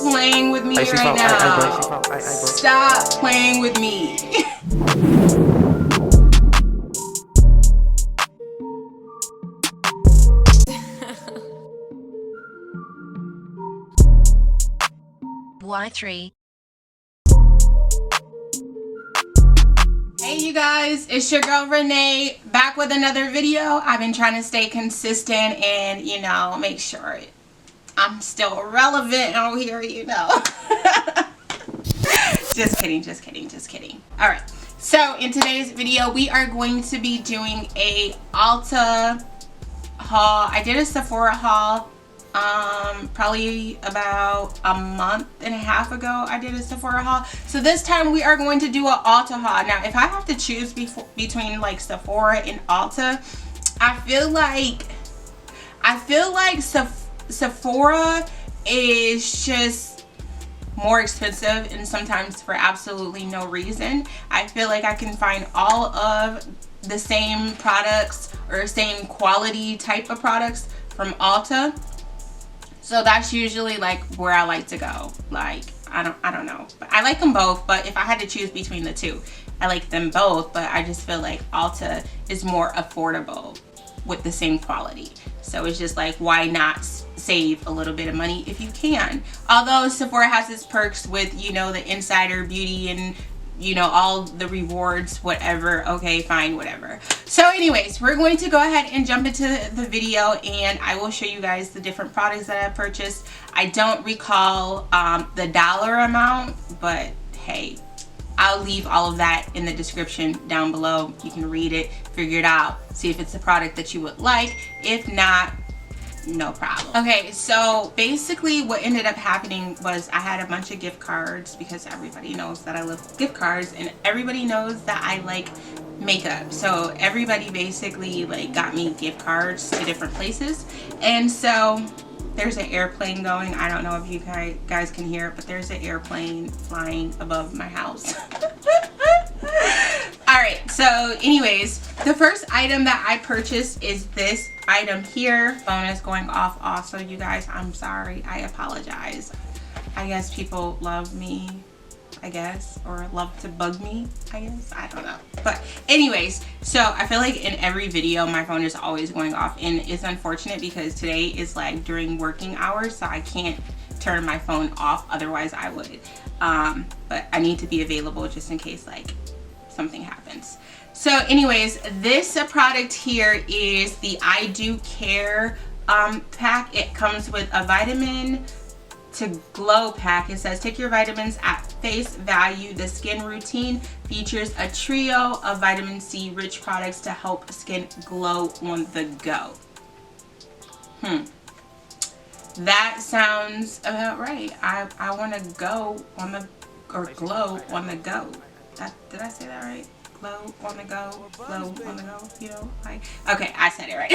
playing with me right now. Stop playing with me. Y3. Hey you guys, it's your girl Renee back with another video. I've been trying to stay consistent and, you know, make sure I'm still relevant out here, you know. Just kidding. Alright, so in today's video we are going to be doing a Ulta haul. I did a Sephora haul probably about a month and a half ago. I did a Sephora haul. So this time we are going to do an Ulta haul. Now if I have to choose between like Sephora and Ulta, I feel like Sephora is just more expensive, and sometimes for absolutely no reason. I feel like I can find all of the same products or same quality type of products from Ulta. So that's usually like where I like to go. Like, I don't know, but I like them both. But if I had to choose between the two, I like them both, but I just feel like Ulta is more affordable with the same quality. So it's just like, why not save a little bit of money if you can? Although Sephora has its perks with, you know, the insider beauty and, you know, all the rewards, whatever. Okay, fine, whatever. So anyways, we're going to go ahead and jump into the video, and I will show you guys the different products that I purchased. I don't recall the dollar amount, but hey, I'll leave all of that in the description down below. You can read it, figure it out, see if it's a product that you would like. If not, no problem. Okay, so basically what ended up happening was I had a bunch of gift cards because everybody knows that I love gift cards, and everybody knows that I like makeup. So everybody basically like got me gift cards to different places. And so there's an airplane going. I don't know if you guys can hear it, but there's an airplane flying above my house. Alright, so anyways, the first item that I purchased is this item here. Phone is going off also, you guys. I'm sorry. I apologize. I guess people love me, I guess, or love to bug me, I guess. I don't know. But anyways, so I feel like in every video my phone is always going off, and it's unfortunate because today is like during working hours, so I can't turn my phone off, otherwise I would. But I need to be available just in case like something happens. So anyways, this product here is the I Do Care pack. It comes with a vitamin to glow pack. It says take your vitamins at face value. The skin routine features a trio of vitamin C rich products to help skin glow on the go. That sounds about right. I want to go on the, or glow on the go. Did I say that right? Glow on the go, glow on the go, you know, like, okay, I said it right.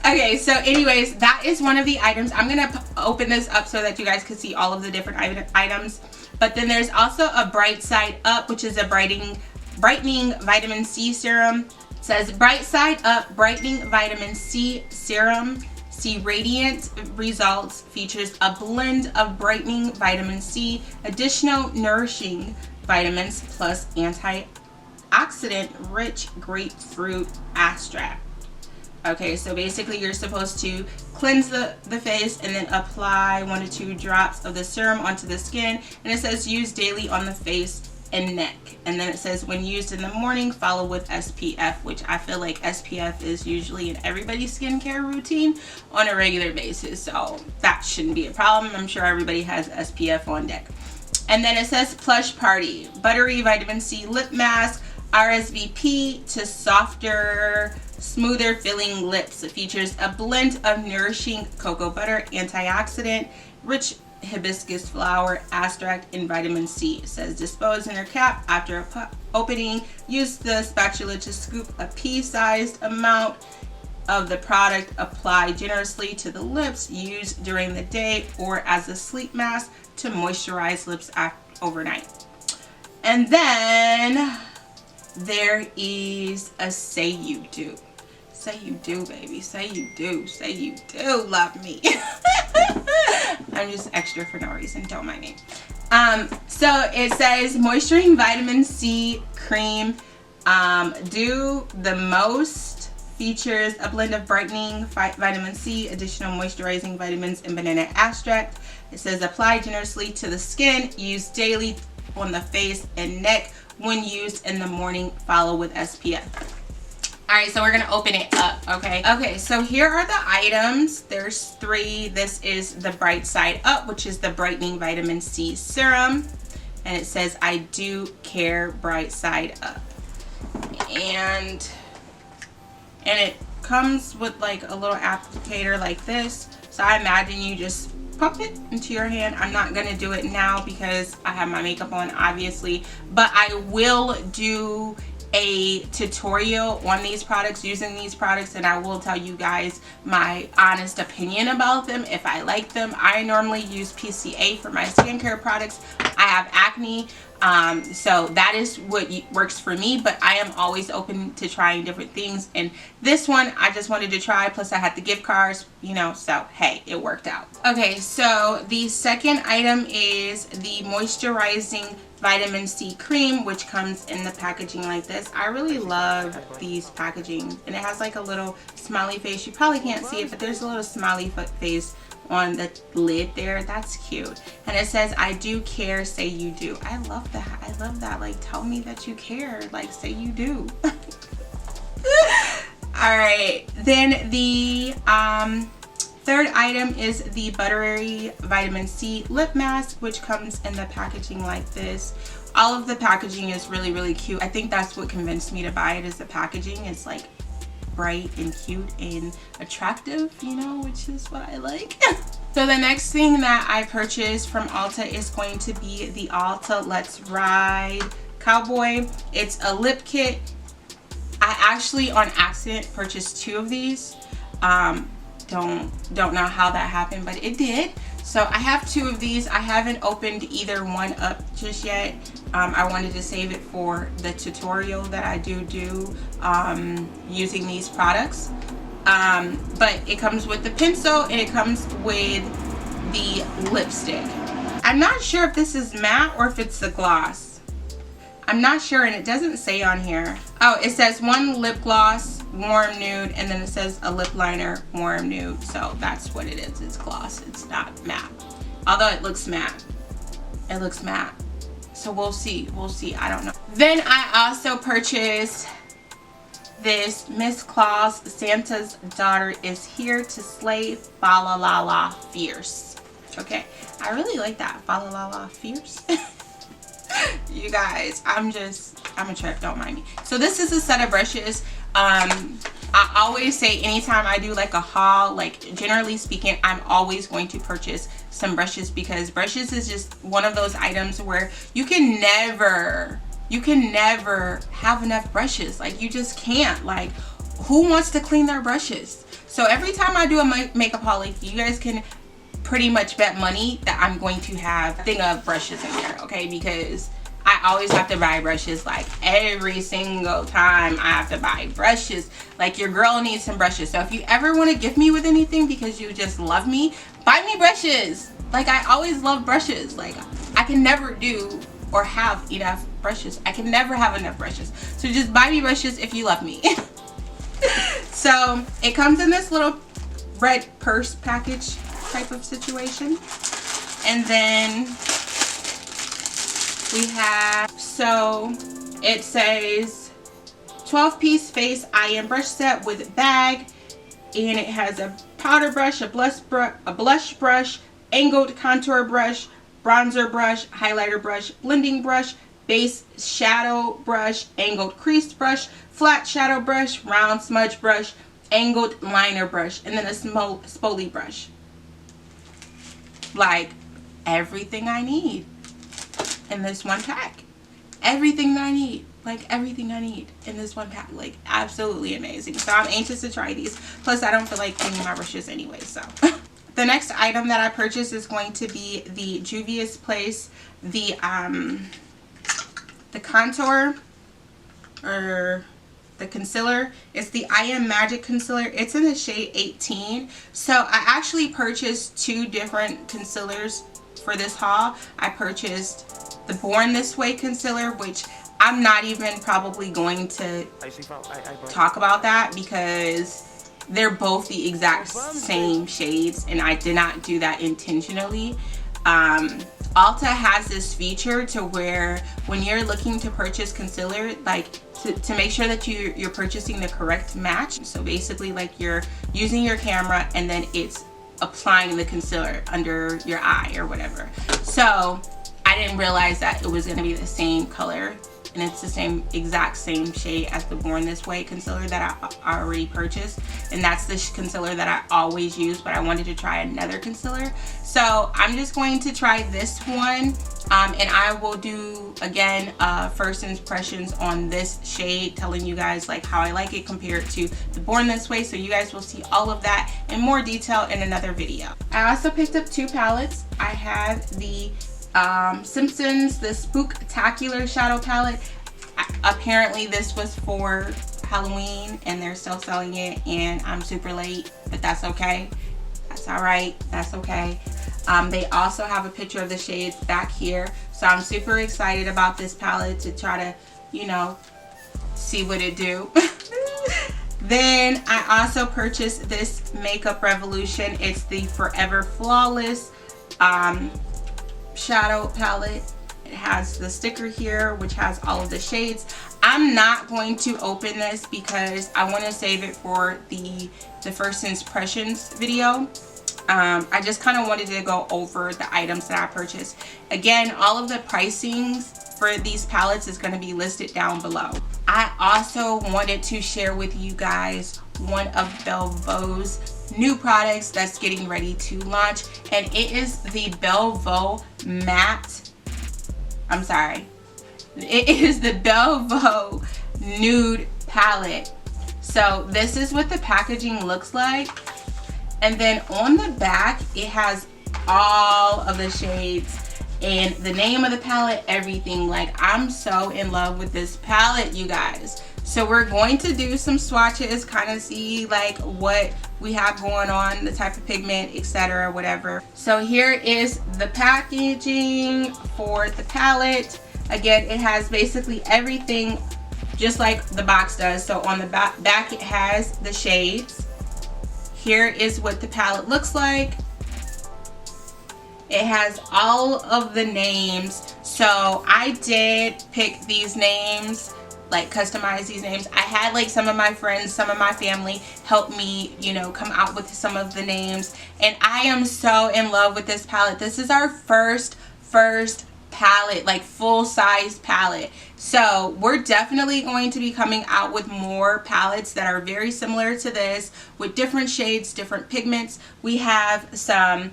Okay, so anyways, that is one of the items. I'm gonna open this up so that you guys can see all of the different items. But then there's also a Bright Side Up, which is a brightening vitamin C serum. It says Bright Side Up brightening vitamin C serum. See radiant results, features a blend of brightening vitamin C, additional nourishing vitamins, plus antioxidant rich grapefruit extract. Okay, so basically you're supposed to cleanse the face and then apply 1 to 2 drops of the serum onto the skin, and it says use daily on the face and neck. And then it says when used in the morning, follow with SPF, which I feel like SPF is usually in everybody's skincare routine on a regular basis, so that shouldn't be a problem. I'm sure everybody has SPF on deck. And then it says Plush Party buttery vitamin C lip mask, RSVP to softer, smoother filling lips. It features a blend of nourishing cocoa butter, antioxidant rich hibiscus flower extract, and vitamin C. It says dispose in your cap after opening. Use the spatula to scoop a pea-sized amount of the product. Apply generously to the lips. Use during the day or as a sleep mask to moisturize lips overnight. And then there is a Say You Do. Say you do, baby. Say you do. Say you do love me. I'm just extra for no reason, don't mind me. So it says moisturizing vitamin C cream, do the most, features a blend of brightening vitamin C, additional moisturizing vitamins, and banana extract. It says apply generously to the skin, use daily on the face and neck when used in the morning, follow with SPF. Alright, so we're gonna open it up, okay? Okay, so here are the items. There's 3. This is the Bright Side Up, which is the brightening vitamin C serum. And it says, I do care Bright Side Up. And it comes with like a little applicator like this. So I imagine you just pump it into your hand. I'm not gonna do it now because I have my makeup on, obviously. But I will do a tutorial on these products, using these products, and I will tell you guys my honest opinion about them, if I like them. I normally use PCA for my skincare products. I have acne, so that is what works for me, but I am always open to trying different things, and this one I just wanted to try, plus I had the gift cards, you know, so hey, it worked out. Okay, so the second item is the moisturizing vitamin C cream, which comes in the packaging like this. I really love these packaging, and it has like a little smiley face. You probably can't see it, but there's a little smiley face on the lid there. That's cute. And it says, I do care, say you do. I love that. I love that. Like, tell me that you care. Like, say you do. All right, then the third item is the buttery vitamin C lip mask, which comes in the packaging like this. All of the packaging is really, really cute. I think that's what convinced me to buy it, is the packaging. It's like bright and cute and attractive, you know, which is what I like. So the next thing that I purchased from Ulta is going to be the Ulta Let's Ride Cowboy. It's a lip kit. I actually on accident purchased 2 of these. Don't know how that happened, but it did. So I have 2 of these. I haven't opened either one up just yet. I wanted to save it for the tutorial that I do using these products. But it comes with the pencil and it comes with the lipstick. I'm not sure if this is matte or if it's the gloss. I'm not sure, and it doesn't say on here. Oh, it says 1 lip gloss, warm nude, and then it says a lip liner, warm nude. So that's what it is. It's gloss. It's not matte. Although it looks matte. It looks matte. So we'll see. We'll see. I don't know. Then I also purchased this Miss Claus Santa's Daughter is Here to Slay, Fa La La La Fierce. Okay. I really like that. Fa La La La Fierce. You guys, I'm a trip, don't mind me. So this is a set of brushes. I always say anytime I do like a haul, like generally speaking, I'm always going to purchase some brushes, because brushes is just one of those items where you can never have enough brushes. Like, you just can't. Like, who wants to clean their brushes? So every time I do a makeup haul, like, you guys can pretty much bet money that I'm going to have a thing of brushes in there, okay? Because I always have to buy brushes. Like, every single time I have to buy brushes. Like, your girl needs some brushes. So if you ever want to gift me with anything because you just love me, buy me brushes. Like, I always love brushes. Like, I can never do or have enough brushes. I can never have enough brushes. So just buy me brushes if you love me. So it comes in this little red purse package type of situation. And then we have, so it says 12-piece face eye and brush set with bag, and it has a powder brush, a blush brush, angled contour brush, bronzer brush, highlighter brush, blending brush, base shadow brush, angled crease brush, flat shadow brush, round smudge brush, angled liner brush, and then a spoolie brush. Like, everything I need in this one pack. Everything that I need. Like, everything I need in this one pack. Like, absolutely amazing. So I'm anxious to try these. Plus, I don't feel like cleaning my brushes anyway, so. The next item that I purchased is going to be the Juvia's Place, the contour, or the concealer. It's the I Am Magic concealer. It's in the shade 18. So I actually purchased 2 different concealers for this haul. I purchased the Born This Way concealer, which I'm not even probably going to talk about that because they're both the exact same shades, and I did not do that intentionally. Ulta has this feature to where when you're looking to purchase concealer, like to make sure that you're purchasing the correct match. So basically, like, you're using your camera and then it's applying the concealer under your eye or whatever. So I didn't realize that it was going to be the same color, and it's the exact same shade as the Born This Way concealer that I already purchased, and that's the concealer that I always use, but I wanted to try another concealer. So I'm just going to try this one, and I will do again first impressions on this shade, telling you guys like how I like it compared to the Born This Way. So you guys will see all of that in more detail in another video. I also picked up 2 palettes. I have the Simpson's the Spooktacular shadow palette. Apparently this was for Halloween and they're still selling it, and I'm super late, but that's okay. That's alright. That's okay. They also have a picture of the shades back here, so I'm super excited about this palette to try to, you know, see what it do. Then I also purchased this Makeup Revolution. It's the Forever Flawless shadow palette. It has the sticker here which has all of the shades. I'm not going to open this because I want to save it for the first impressions video. I just kind of wanted to go over the items that I purchased. Again, all of the pricings for these palettes is going to be listed down below. I also wanted to share with you guys one of Belle Vu's new products that's getting ready to launch, and it is the Belle Vu matte, it is the Belle Vu Nude palette. So this is what the packaging looks like, and then on the back it has all of the shades and the name of the palette, everything. Like, I'm so in love with this palette, you guys. So we're going to do some swatches, kind of see like what we have going on, the type of pigment, etc., whatever. So here is the packaging for the palette. Again, it has basically everything just like the box does. So on the back it has the shades. Here is what the palette looks like. It has all of the names. So I did pick these names, like customize these names. I had like some of my friends, some of my family help me, you know, come out with some of the names, and I am so in love with this palette. This is our first palette, like full size palette. So we're definitely going to be coming out with more palettes that are very similar to this, with different shades, different pigments. We have some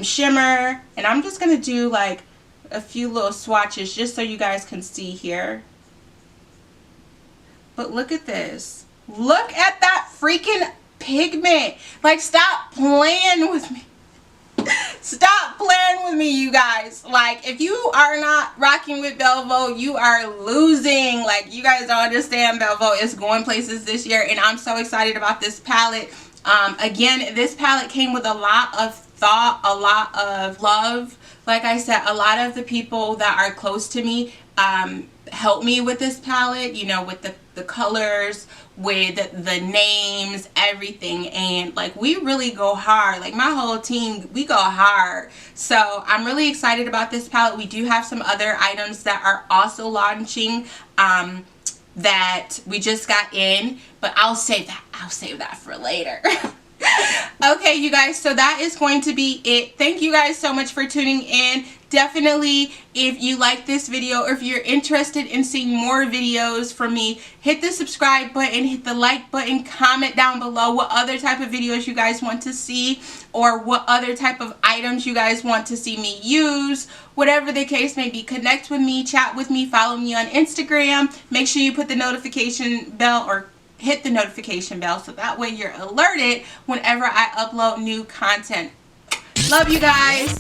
shimmer, and I'm just gonna do like a few little swatches just so you guys can see here. But look at this. Look at that freaking pigment. Like, stop playing with me. Stop playing with me, you guys. Like, if you are not rocking with Belle Vu, you are losing. Like, you guys don't understand. Belle Vu is going places this year, and I'm so excited about this palette. Again, this palette came with a lot of thought, a lot of love. Like I said, a lot of the people that are close to me helped me with this palette, you know, with the colors, with the names, everything. And like, we really go hard. Like, my whole team, we go hard. So I'm really excited about this palette. We do have some other items that are also launching that we just got in, but I'll save that for later. Okay, you guys, so that is going to be it. Thank you guys so much for tuning in. Definitely, if you like this video, or if you're interested in seeing more videos from me, hit the subscribe button, hit the like button, comment down below what other type of videos you guys want to see, or what other type of items you guys want to see me use. Whatever the case may be, connect with me, chat with me, follow me on Instagram. Make sure you put the notification bell, or hit the notification bell, so that way you're alerted whenever I upload new content. Love you guys.